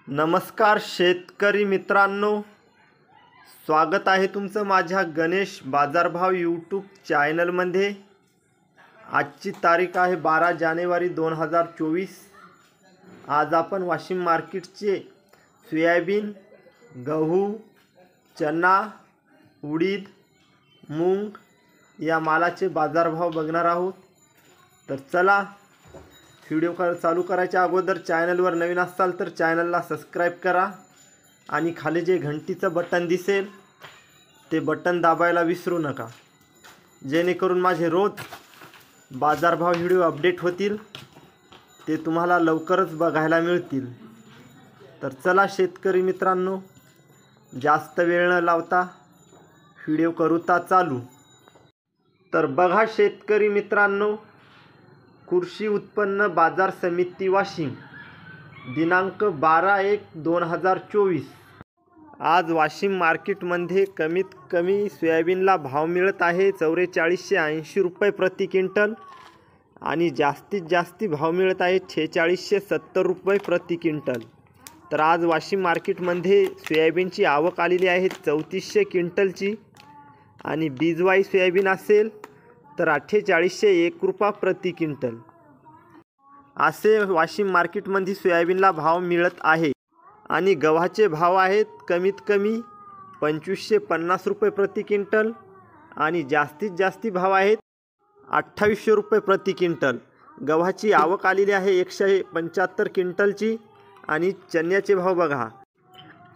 नमस्कार शेतकरी मित्रांनो, स्वागत आहे तुमचं माझ्या गणेश बाजारभाव यूट्यूब चॅनलमध्ये। आजची तारीख आहे 12 जानेवारी 2024। आज आपण वाशिम मार्केटचे सोयाबीन, गहू, चना, उडीद, मूग या मालाचे बाजारभाव बघणार आहोत। तर चला व्हिडिओ चालू करायच्या अगोदर चॅनलवर नवीन असाल तर चॅनलला सबस्क्राइब करा आणि खाली जे घंटीचं बटन दिसेल ते बटन दाबायला विसरू नका, जेणेकरून माझे रोज बाजारभाव व्हिडिओ अपडेट होतील, ते तुम्हाला लवकरच बघायला मिळतील। तर चला शेतकरी मित्रांनो, जास्त वेळ न लावता व्हिडिओ करूता चालू। तर बघा शेतकरी मित्रांनो, कृषी उत्पन्न बाजार समिती वाशिम दिनांक 12/1/2024। आज वाशिम मार्केटमध्ये कमीत कमी सोयाबीनला भाव मिळत आहे 4480 रुपये प्रति क्विंटल आणि जास्तीत जास्त भाव मिळत आहे 4670 रुपये प्रति क्विंटल। तर आज वाशिम मार्केटमध्ये सोयाबीनची आवक आलेली आहे 3400 क्विंटलची आणि बीजवाई सोयाबीन असेल तर 4801 रुपये प्रति क्विंटल असे वाशिम मार्केटमध्ये सोयाबीनला भाव मिळत आहे। आणि गव्हाचे भाव आहेत कमीत कमी 2550 रुपये प्रति क्विंटल आणि जास्तीत जास्त भाव आहेत 2800 रुपये प्रति क्विंटल। गव्हाची आवक आलेली आहे 175 क्विंटलची। आणि चण्याचे भाव बघा,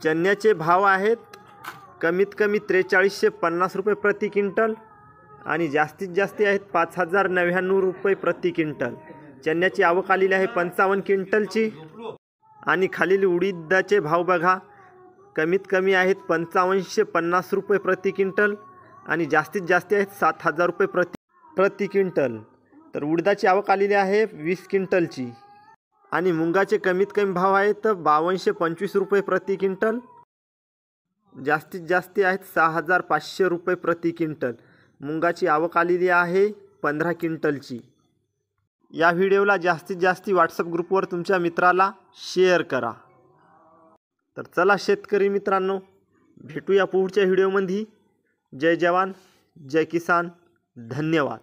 चण्याचे भाव आहेत कमीत कमी 4350 रुपये प्रति क्विंटल आणि जास्तीत जास्त आहेत 5099 रुपये प्रति क्विंटल। चण्याची आवक आलेली आहे 55 क्विंटलची। आणि खालील उडीदाचे भाव बघा, कमीत कमी आहेत 5550 रुपये प्रति क्विंटल आणि जास्तीत जास्त आहेत 7000 रुपये प्रति क्विंटल। तर उडीदाची आवक आलेली आहे 20 क्विंटलची। आणि मुंगाचे कमीत कमी भाव आहेत 5225 रुपये प्रति क्विंटल, जास्तीत जास्त आहेत 6500 रुपये प्रति क्विंटल। मुंगाची आवक आलेली आहे 15 क्विंटलची। या व्हिडिओला जास्तीत जास्त व्हॉट्सअप ग्रुपवर तुमच्या मित्राला शेअर करा। तर चला शेतकरी मित्रांनो, भेटूया पुढच्या व्हिडिओमध्ये। जय जवान जय किसान, धन्यवाद।